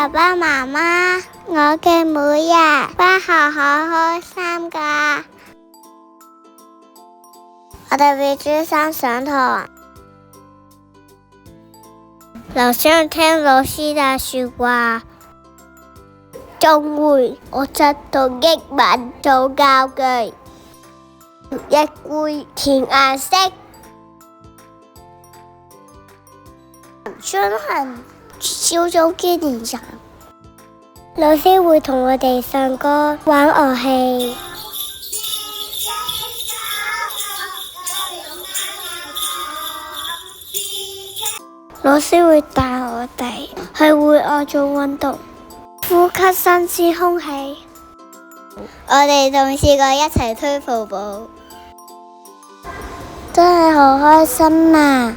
爸爸媽媽，我嘅每日返學好開心㗎。我特別專心上堂，留心聽老師嘅說話，仲會我則同英文做教具，亦會填顏色，進行小組嘅練習。老師會同我哋唱歌、玩樂器。老師會帶我哋去戶外做運動，呼吸新鮮空氣。我哋仲試過一齊推泡泡，真係好開心啊！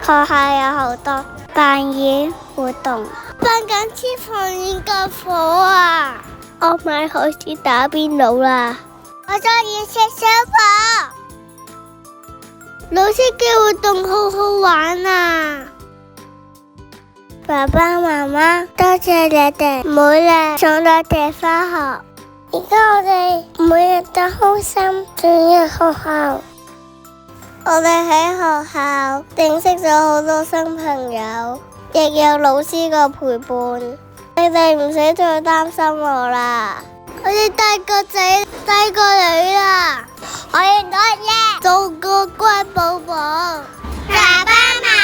學校有好多扮演活動，扮緊消防員救火啊！我咪開始打邊爐啦！我中意食小火。老師嘅活動好好玩啊！爸爸媽媽，多謝你哋每日送我哋返學，而家我哋每日都開心進入學校。我哋喺學校認識咗好多新朋友，亦有老師嘅陪伴。你哋唔使再擔心我啦，我哋大個仔大個女啦，我要多謝做個乖寶寶。爸爸媽媽